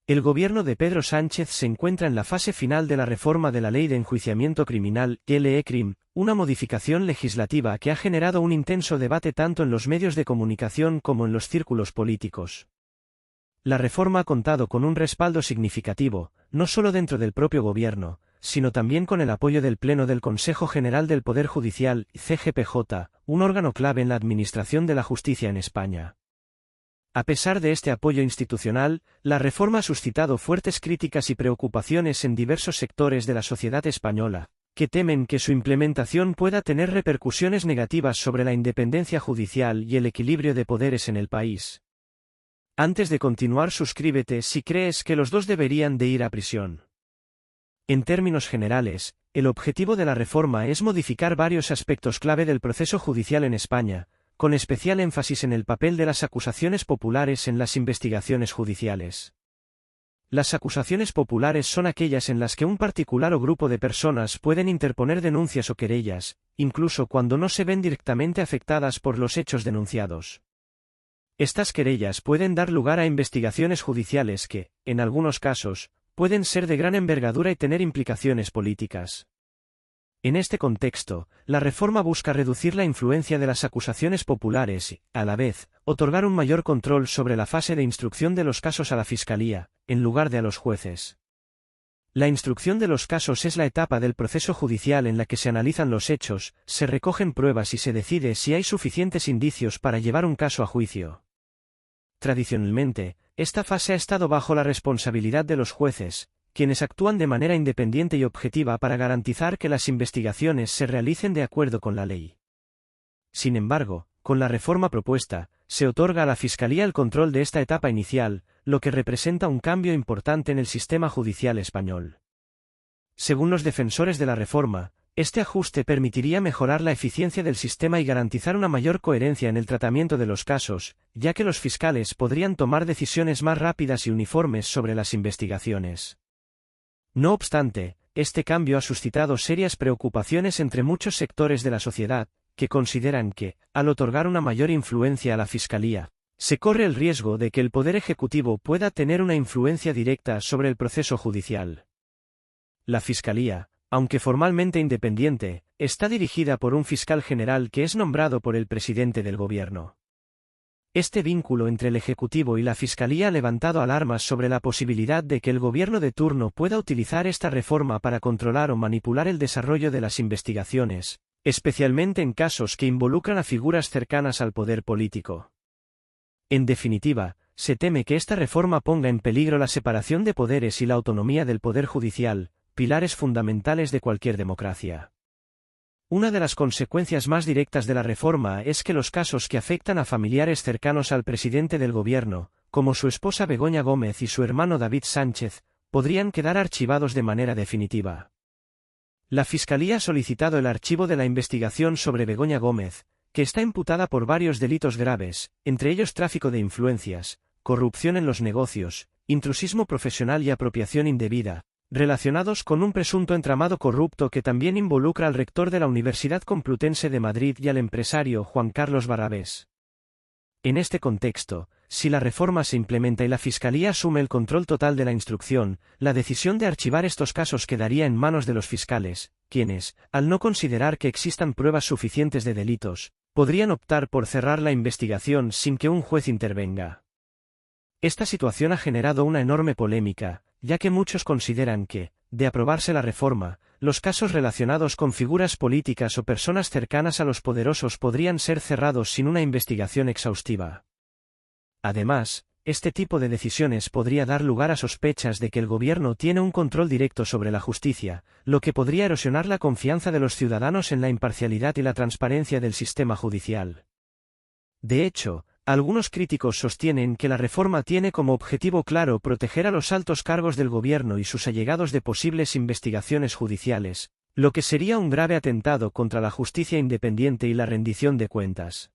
El gobierno de Pedro Sánchez se encuentra en la fase final de la reforma de la Ley de Enjuiciamiento Criminal, LE-CRIM, una modificación legislativa que ha generado un intenso debate tanto en los medios de comunicación como en los círculos políticos. La reforma ha contado con un respaldo significativo, no solo dentro del propio gobierno, sino también con el apoyo del Pleno del Consejo General del Poder Judicial, CGPJ, un órgano clave en la administración de la justicia en España. A pesar de este apoyo institucional, la reforma ha suscitado fuertes críticas y preocupaciones en diversos sectores de la sociedad española, que temen que su implementación pueda tener repercusiones negativas sobre la independencia judicial y el equilibrio de poderes en el país. Antes de continuar, suscríbete si crees que los dos deberían de ir a prisión. En términos generales, el objetivo de la reforma es modificar varios aspectos clave del proceso judicial en España, con especial énfasis en el papel de las acusaciones populares en las investigaciones judiciales. Las acusaciones populares son aquellas en las que un particular o grupo de personas pueden interponer denuncias o querellas, incluso cuando no se ven directamente afectadas por los hechos denunciados. Estas querellas pueden dar lugar a investigaciones judiciales que, en algunos casos, pueden ser de gran envergadura y tener implicaciones políticas. En este contexto, la reforma busca reducir la influencia de las acusaciones populares y, a la vez, otorgar un mayor control sobre la fase de instrucción de los casos a la Fiscalía, en lugar de a los jueces. La instrucción de los casos es la etapa del proceso judicial en la que se analizan los hechos, se recogen pruebas y se decide si hay suficientes indicios para llevar un caso a juicio. Tradicionalmente, esta fase ha estado bajo la responsabilidad de los jueces, quienes actúan de manera independiente y objetiva para garantizar que las investigaciones se realicen de acuerdo con la ley. Sin embargo, con la reforma propuesta, se otorga a la Fiscalía el control de esta etapa inicial, lo que representa un cambio importante en el sistema judicial español. Según los defensores de la reforma, este ajuste permitiría mejorar la eficiencia del sistema y garantizar una mayor coherencia en el tratamiento de los casos, ya que los fiscales podrían tomar decisiones más rápidas y uniformes sobre las investigaciones. No obstante, este cambio ha suscitado serias preocupaciones entre muchos sectores de la sociedad, que consideran que, al otorgar una mayor influencia a la Fiscalía, se corre el riesgo de que el Poder Ejecutivo pueda tener una influencia directa sobre el proceso judicial. La Fiscalía, aunque formalmente independiente, está dirigida por un fiscal general que es nombrado por el presidente del Gobierno. Este vínculo entre el Ejecutivo y la Fiscalía ha levantado alarmas sobre la posibilidad de que el gobierno de turno pueda utilizar esta reforma para controlar o manipular el desarrollo de las investigaciones, especialmente en casos que involucran a figuras cercanas al poder político. En definitiva, se teme que esta reforma ponga en peligro la separación de poderes y la autonomía del Poder Judicial, pilares fundamentales de cualquier democracia. Una de las consecuencias más directas de la reforma es que los casos que afectan a familiares cercanos al presidente del gobierno, como su esposa Begoña Gómez y su hermano David Sánchez, podrían quedar archivados de manera definitiva. La Fiscalía ha solicitado el archivo de la investigación sobre Begoña Gómez, que está imputada por varios delitos graves, entre ellos tráfico de influencias, corrupción en los negocios, intrusismo profesional y apropiación indebida, relacionados con un presunto entramado corrupto que también involucra al rector de la Universidad Complutense de Madrid y al empresario Juan Carlos Barrabés. En este contexto, si la reforma se implementa y la Fiscalía asume el control total de la instrucción, la decisión de archivar estos casos quedaría en manos de los fiscales, quienes, al no considerar que existan pruebas suficientes de delitos, podrían optar por cerrar la investigación sin que un juez intervenga. Esta situación ha generado una enorme polémica, ya que muchos consideran que, de aprobarse la reforma, los casos relacionados con figuras políticas o personas cercanas a los poderosos podrían ser cerrados sin una investigación exhaustiva. Además, este tipo de decisiones podría dar lugar a sospechas de que el gobierno tiene un control directo sobre la justicia, lo que podría erosionar la confianza de los ciudadanos en la imparcialidad y la transparencia del sistema judicial. De hecho, algunos críticos sostienen que la reforma tiene como objetivo claro proteger a los altos cargos del gobierno y sus allegados de posibles investigaciones judiciales, lo que sería un grave atentado contra la justicia independiente y la rendición de cuentas.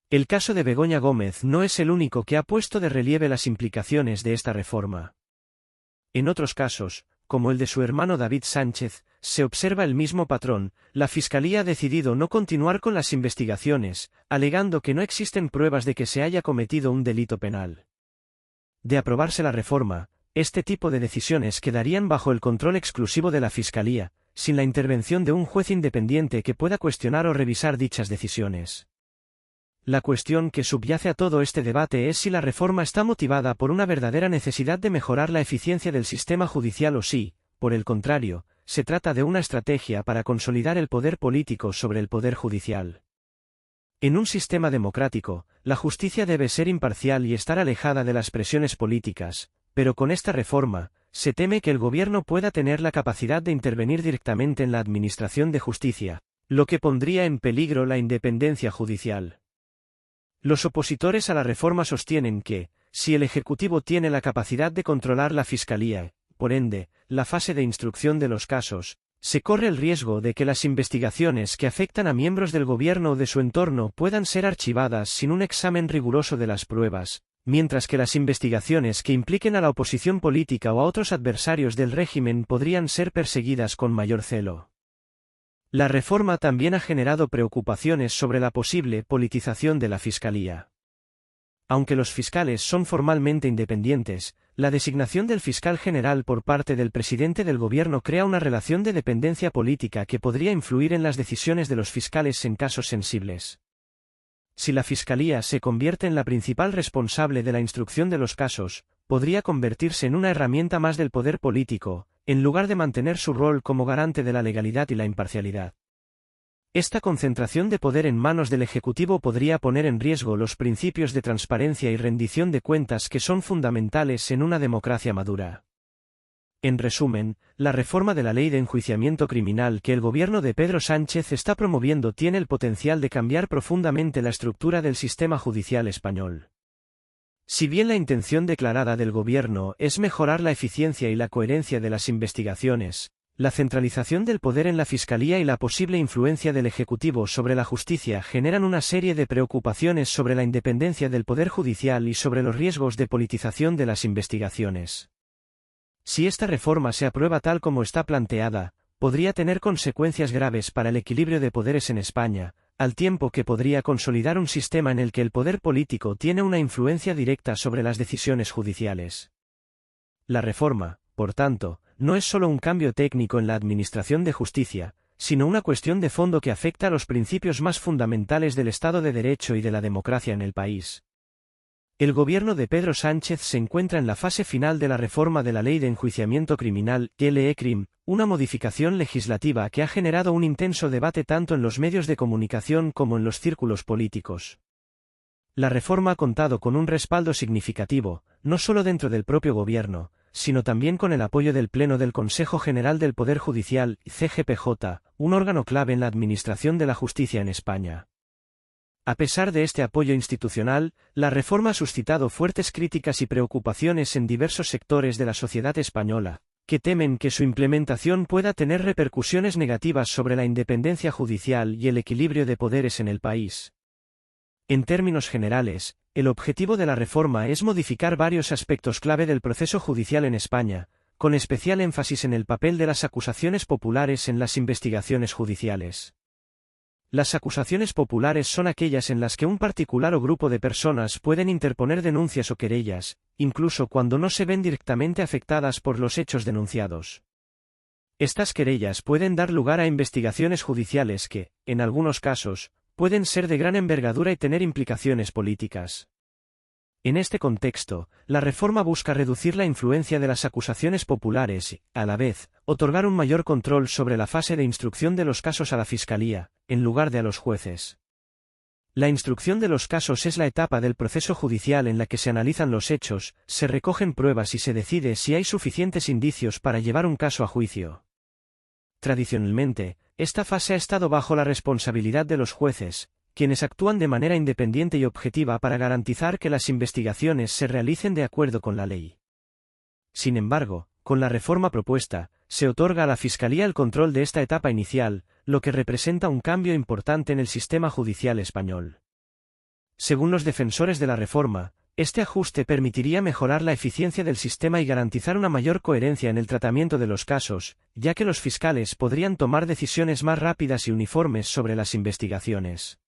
El caso de Begoña Gómez no es el único que ha puesto de relieve las implicaciones de esta reforma. En otros casos, como el de su hermano David Sánchez, se observa el mismo patrón. La Fiscalía ha decidido no continuar con las investigaciones, alegando que no existen pruebas de que se haya cometido un delito penal. De aprobarse la reforma, Este tipo de decisiones quedarían bajo el control exclusivo de la Fiscalía, sin la intervención de un juez independiente que pueda cuestionar o revisar dichas decisiones. La cuestión que subyace a todo este debate es si la reforma está motivada por una verdadera necesidad de mejorar la eficiencia del sistema judicial o si, por el contrario, se trata de una estrategia para consolidar el poder político sobre el poder judicial. En un sistema democrático, la justicia debe ser imparcial y estar alejada de las presiones políticas, pero con esta reforma, se teme que el gobierno pueda tener la capacidad de intervenir directamente en la administración de justicia, lo que pondría en peligro la independencia judicial. Los opositores a la reforma sostienen que, si el Ejecutivo tiene la capacidad de controlar la Fiscalía, por ende, la fase de instrucción de los casos, se corre el riesgo de que las investigaciones que afectan a miembros del gobierno o de su entorno puedan ser archivadas sin un examen riguroso de las pruebas, mientras que las investigaciones que impliquen a la oposición política o a otros adversarios del régimen podrían ser perseguidas con mayor celo. La reforma también ha generado preocupaciones sobre la posible politización de la Fiscalía. Aunque los fiscales son formalmente independientes, la designación del fiscal general por parte del presidente del gobierno crea una relación de dependencia política que podría influir en las decisiones de los fiscales en casos sensibles. Si la Fiscalía se convierte en la principal responsable de la instrucción de los casos, podría convertirse en una herramienta más del poder político, en lugar de mantener su rol como garante de la legalidad y la imparcialidad. Esta concentración de poder en manos del Ejecutivo podría poner en riesgo los principios de transparencia y rendición de cuentas que son fundamentales en una democracia madura. En resumen, la reforma de la Ley de Enjuiciamiento Criminal que el gobierno de Pedro Sánchez está promoviendo tiene el potencial de cambiar profundamente la estructura del sistema judicial español. Si bien la intención declarada del gobierno es mejorar la eficiencia y la coherencia de las investigaciones, la centralización del poder en la Fiscalía y la posible influencia del Ejecutivo sobre la justicia generan una serie de preocupaciones sobre la independencia del poder judicial y sobre los riesgos de politización de las investigaciones. Si esta reforma se aprueba tal como está planteada, podría tener consecuencias graves para el equilibrio de poderes en España, al tiempo que podría consolidar un sistema en el que el poder político tiene una influencia directa sobre las decisiones judiciales. La reforma, por tanto, no es solo un cambio técnico en la administración de justicia, sino una cuestión de fondo que afecta a los principios más fundamentales del Estado de Derecho y de la democracia en el país. El gobierno de Pedro Sánchez se encuentra en la fase final de la reforma de la Ley de Enjuiciamiento Criminal, LE-CRIM, una modificación legislativa que ha generado un intenso debate tanto en los medios de comunicación como en los círculos políticos. La reforma ha contado con un respaldo significativo, no solo dentro del propio gobierno, sino también con el apoyo del Pleno del Consejo General del Poder Judicial, CGPJ, un órgano clave en la administración de la justicia en España. A pesar de este apoyo institucional, la reforma ha suscitado fuertes críticas y preocupaciones en diversos sectores de la sociedad española, que temen que su implementación pueda tener repercusiones negativas sobre la independencia judicial y el equilibrio de poderes en el país. En términos generales, el objetivo de la reforma es modificar varios aspectos clave del proceso judicial en España, con especial énfasis en el papel de las acusaciones populares en las investigaciones judiciales. Las acusaciones populares son aquellas en las que un particular o grupo de personas pueden interponer denuncias o querellas, incluso cuando no se ven directamente afectadas por los hechos denunciados. Estas querellas pueden dar lugar a investigaciones judiciales que, en algunos casos, pueden ser de gran envergadura y tener implicaciones políticas. En este contexto, la reforma busca reducir la influencia de las acusaciones populares y, a la vez, otorgar un mayor control sobre la fase de instrucción de los casos a la Fiscalía, en lugar de a los jueces. La instrucción de los casos es la etapa del proceso judicial en la que se analizan los hechos, se recogen pruebas y se decide si hay suficientes indicios para llevar un caso a juicio. Tradicionalmente, esta fase ha estado bajo la responsabilidad de los jueces, quienes actúan de manera independiente y objetiva para garantizar que las investigaciones se realicen de acuerdo con la ley. Sin embargo, con la reforma propuesta, se otorga a la Fiscalía el control de esta etapa inicial, lo que representa un cambio importante en el sistema judicial español. Según los defensores de la reforma, este ajuste permitiría mejorar la eficiencia del sistema y garantizar una mayor coherencia en el tratamiento de los casos, ya que los fiscales podrían tomar decisiones más rápidas y uniformes sobre las investigaciones.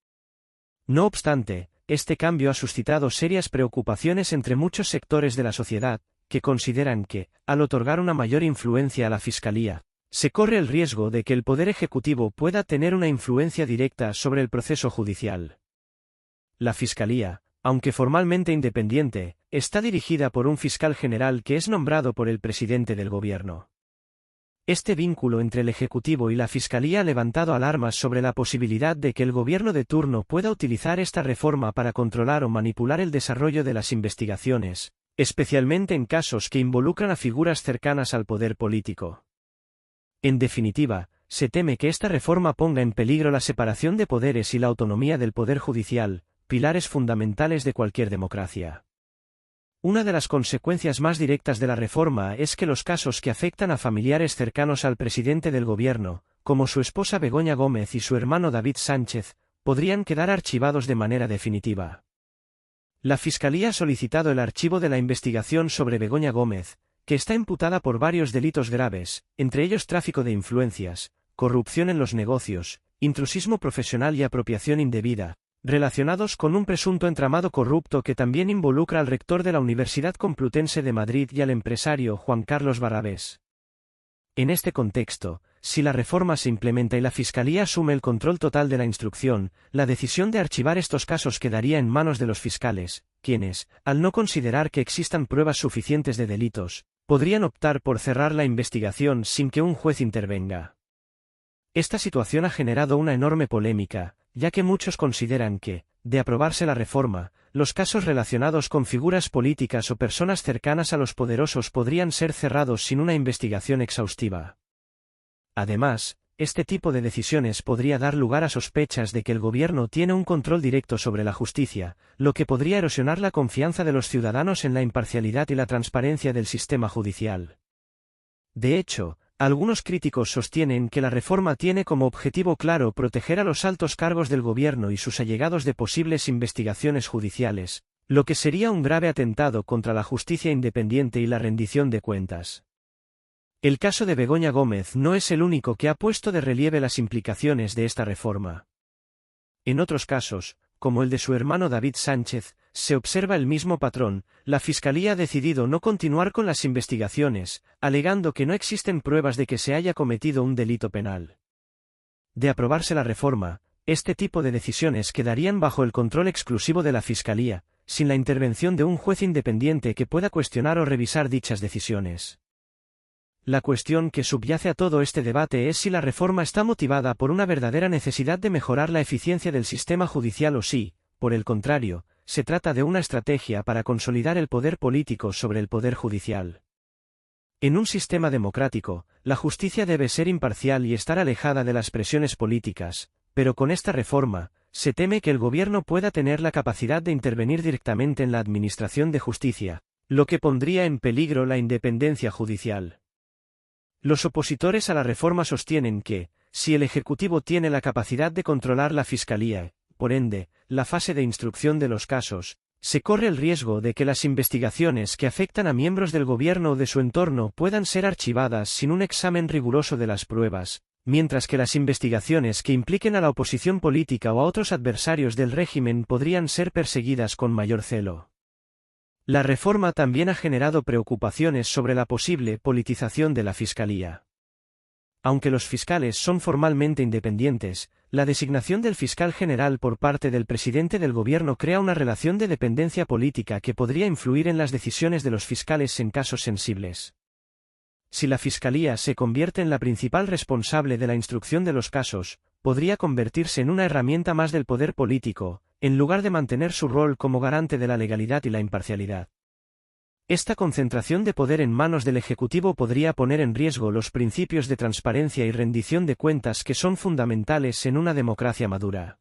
No obstante, este cambio ha suscitado serias preocupaciones entre muchos sectores de la sociedad, que consideran que, al otorgar una mayor influencia a la Fiscalía, se corre el riesgo de que el Poder Ejecutivo pueda tener una influencia directa sobre el proceso judicial. La Fiscalía, aunque formalmente independiente, está dirigida por un fiscal general que es nombrado por el presidente del gobierno. Este vínculo entre el Ejecutivo y la Fiscalía ha levantado alarmas sobre la posibilidad de que el gobierno de turno pueda utilizar esta reforma para controlar o manipular el desarrollo de las investigaciones, especialmente en casos que involucran a figuras cercanas al poder político. En definitiva, se teme que esta reforma ponga en peligro la separación de poderes y la autonomía del Poder Judicial, pilares fundamentales de cualquier democracia. Una de las consecuencias más directas de la reforma es que los casos que afectan a familiares cercanos al presidente del gobierno, como su esposa Begoña Gómez y su hermano David Sánchez, podrían quedar archivados de manera definitiva. La Fiscalía ha solicitado el archivo de la investigación sobre Begoña Gómez, que está imputada por varios delitos graves, entre ellos tráfico de influencias, corrupción en los negocios, intrusismo profesional y apropiación indebida, relacionados con un presunto entramado corrupto que también involucra al rector de la Universidad Complutense de Madrid y al empresario Juan Carlos Barrabés. En este contexto, si la reforma se implementa y la Fiscalía asume el control total de la instrucción, la decisión de archivar estos casos quedaría en manos de los fiscales, quienes, al no considerar que existan pruebas suficientes de delitos, podrían optar por cerrar la investigación sin que un juez intervenga. Esta situación ha generado una enorme polémica, ya que muchos consideran que, de aprobarse la reforma, los casos relacionados con figuras políticas o personas cercanas a los poderosos podrían ser cerrados sin una investigación exhaustiva. Además, este tipo de decisiones podría dar lugar a sospechas de que el gobierno tiene un control directo sobre la justicia, lo que podría erosionar la confianza de los ciudadanos en la imparcialidad y la transparencia del sistema judicial. De hecho, algunos críticos sostienen que la reforma tiene como objetivo claro proteger a los altos cargos del gobierno y sus allegados de posibles investigaciones judiciales, lo que sería un grave atentado contra la justicia independiente y la rendición de cuentas. El caso de Begoña Gómez no es el único que ha puesto de relieve las implicaciones de esta reforma. En otros casos, como el de su hermano David Sánchez, se observa el mismo patrón. La Fiscalía ha decidido no continuar con las investigaciones, alegando que no existen pruebas de que se haya cometido un delito penal. De aprobarse la reforma, este tipo de decisiones quedarían bajo el control exclusivo de la Fiscalía, sin la intervención de un juez independiente que pueda cuestionar o revisar dichas decisiones. La cuestión que subyace a todo este debate es si la reforma está motivada por una verdadera necesidad de mejorar la eficiencia del sistema judicial o si, por el contrario, se trata de una estrategia para consolidar el poder político sobre el poder judicial. En un sistema democrático, la justicia debe ser imparcial y estar alejada de las presiones políticas, pero con esta reforma, se teme que el gobierno pueda tener la capacidad de intervenir directamente en la administración de justicia, lo que pondría en peligro la independencia judicial. Los opositores a la reforma sostienen que, si el Ejecutivo tiene la capacidad de controlar la Fiscalía, por ende, la fase de instrucción de los casos, se corre el riesgo de que las investigaciones que afectan a miembros del gobierno o de su entorno puedan ser archivadas sin un examen riguroso de las pruebas, mientras que las investigaciones que impliquen a la oposición política o a otros adversarios del régimen podrían ser perseguidas con mayor celo. La reforma también ha generado preocupaciones sobre la posible politización de la Fiscalía. Aunque los fiscales son formalmente independientes, la designación del fiscal general por parte del presidente del gobierno crea una relación de dependencia política que podría influir en las decisiones de los fiscales en casos sensibles. Si la Fiscalía se convierte en la principal responsable de la instrucción de los casos, podría convertirse en una herramienta más del poder político, en lugar de mantener su rol como garante de la legalidad y la imparcialidad. Esta concentración de poder en manos del Ejecutivo podría poner en riesgo los principios de transparencia y rendición de cuentas que son fundamentales en una democracia madura.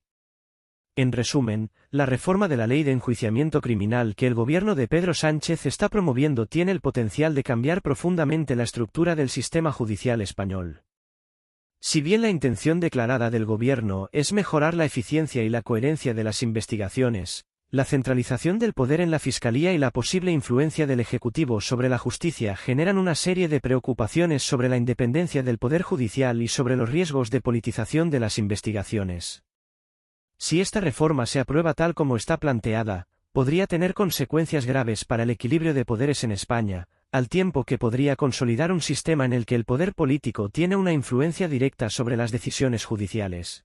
En resumen, la reforma de la Ley de Enjuiciamiento Criminal que el gobierno de Pedro Sánchez está promoviendo tiene el potencial de cambiar profundamente la estructura del sistema judicial español. Si bien la intención declarada del gobierno es mejorar la eficiencia y la coherencia de las investigaciones, la centralización del poder en la Fiscalía y la posible influencia del Ejecutivo sobre la justicia generan una serie de preocupaciones sobre la independencia del Poder Judicial y sobre los riesgos de politización de las investigaciones. Si esta reforma se aprueba tal como está planteada, podría tener consecuencias graves para el equilibrio de poderes en España, al tiempo que podría consolidar un sistema en el que el poder político tiene una influencia directa sobre las decisiones judiciales.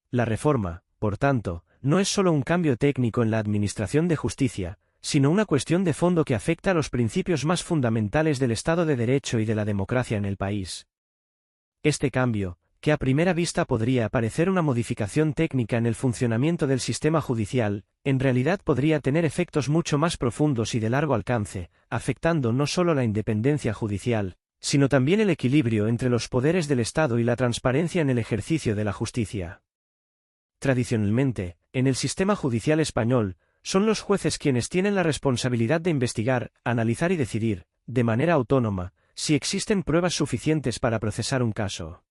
La reforma, por tanto, no es solo un cambio técnico en la administración de justicia, sino una cuestión de fondo que afecta a los principios más fundamentales del Estado de Derecho y de la democracia en el país. Este cambio, que a primera vista podría parecer una modificación técnica en el funcionamiento del sistema judicial, en realidad podría tener efectos mucho más profundos y de largo alcance, afectando no solo la independencia judicial, sino también el equilibrio entre los poderes del Estado y la transparencia en el ejercicio de la justicia. Tradicionalmente, en el sistema judicial español, son los jueces quienes tienen la responsabilidad de investigar, analizar y decidir, de manera autónoma, si existen pruebas suficientes para procesar un caso.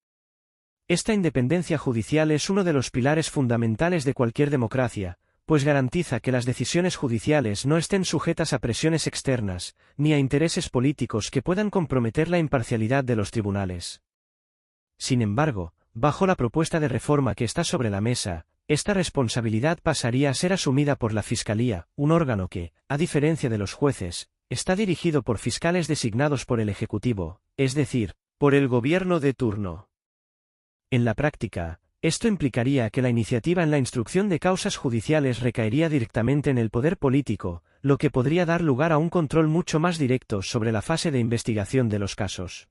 Esta independencia judicial es uno de los pilares fundamentales de cualquier democracia, pues garantiza que las decisiones judiciales no estén sujetas a presiones externas, ni a intereses políticos que puedan comprometer la imparcialidad de los tribunales. Sin embargo, bajo la propuesta de reforma que está sobre la mesa, esta responsabilidad pasaría a ser asumida por la Fiscalía, un órgano que, a diferencia de los jueces, está dirigido por fiscales designados por el Ejecutivo, es decir, por el gobierno de turno. En la práctica, esto implicaría que la iniciativa en la instrucción de causas judiciales recaería directamente en el poder político, lo que podría dar lugar a un control mucho más directo sobre la fase de investigación de los casos.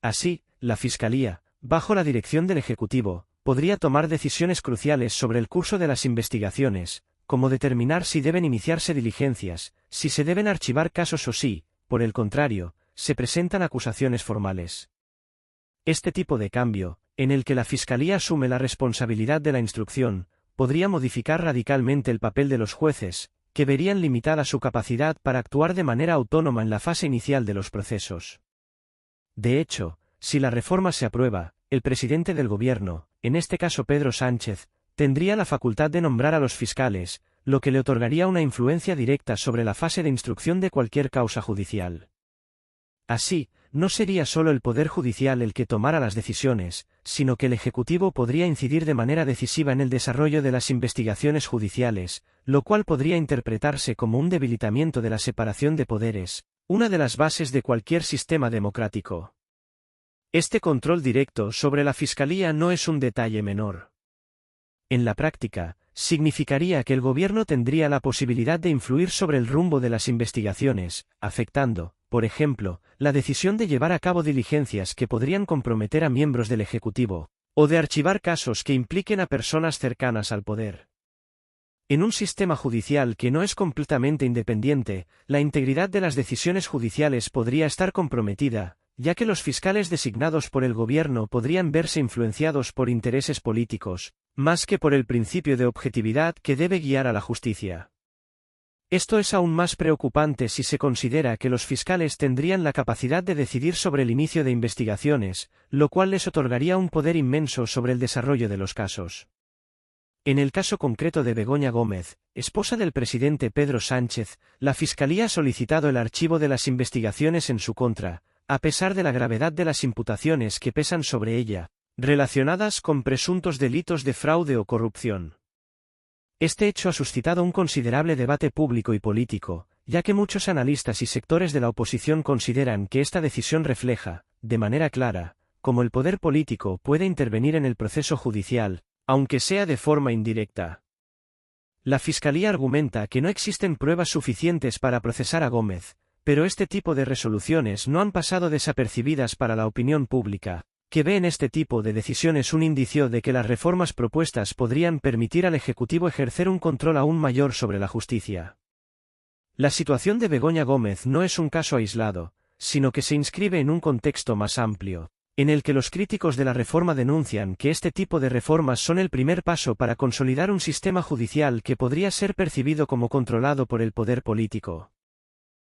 Así, la Fiscalía, bajo la dirección del Ejecutivo, podría tomar decisiones cruciales sobre el curso de las investigaciones, como determinar si deben iniciarse diligencias, si se deben archivar casos o si, por el contrario, se presentan acusaciones formales. Este tipo de cambio, en el que la Fiscalía asume la responsabilidad de la instrucción, podría modificar radicalmente el papel de los jueces, que verían limitada su capacidad para actuar de manera autónoma en la fase inicial de los procesos. De hecho, si la reforma se aprueba, el presidente del gobierno, en este caso Pedro Sánchez, tendría la facultad de nombrar a los fiscales, lo que le otorgaría una influencia directa sobre la fase de instrucción de cualquier causa judicial. Así, no sería solo el Poder Judicial el que tomara las decisiones, sino que el Ejecutivo podría incidir de manera decisiva en el desarrollo de las investigaciones judiciales, lo cual podría interpretarse como un debilitamiento de la separación de poderes, una de las bases de cualquier sistema democrático. Este control directo sobre la Fiscalía no es un detalle menor. En la práctica, significaría que el gobierno tendría la posibilidad de influir sobre el rumbo de las investigaciones, afectando, por ejemplo, la decisión de llevar a cabo diligencias que podrían comprometer a miembros del Ejecutivo, o de archivar casos que impliquen a personas cercanas al poder. En un sistema judicial que no es completamente independiente, la integridad de las decisiones judiciales podría estar comprometida, ya que los fiscales designados por el gobierno podrían verse influenciados por intereses políticos, más que por el principio de objetividad que debe guiar a la justicia. Esto es aún más preocupante si se considera que los fiscales tendrían la capacidad de decidir sobre el inicio de investigaciones, lo cual les otorgaría un poder inmenso sobre el desarrollo de los casos. En el caso concreto de Begoña Gómez, esposa del presidente Pedro Sánchez, la Fiscalía ha solicitado el archivo de las investigaciones en su contra, a pesar de la gravedad de las imputaciones que pesan sobre ella, relacionadas con presuntos delitos de fraude o corrupción. Este hecho ha suscitado un considerable debate público y político, ya que muchos analistas y sectores de la oposición consideran que esta decisión refleja, de manera clara, cómo el poder político puede intervenir en el proceso judicial, aunque sea de forma indirecta. La Fiscalía argumenta que no existen pruebas suficientes para procesar a Gómez, pero este tipo de resoluciones no han pasado desapercibidas para la opinión pública, que ve en este tipo de decisiones un indicio de que las reformas propuestas podrían permitir al Ejecutivo ejercer un control aún mayor sobre la justicia. La situación de Begoña Gómez no es un caso aislado, sino que se inscribe en un contexto más amplio, en el que los críticos de la reforma denuncian que este tipo de reformas son el primer paso para consolidar un sistema judicial que podría ser percibido como controlado por el poder político.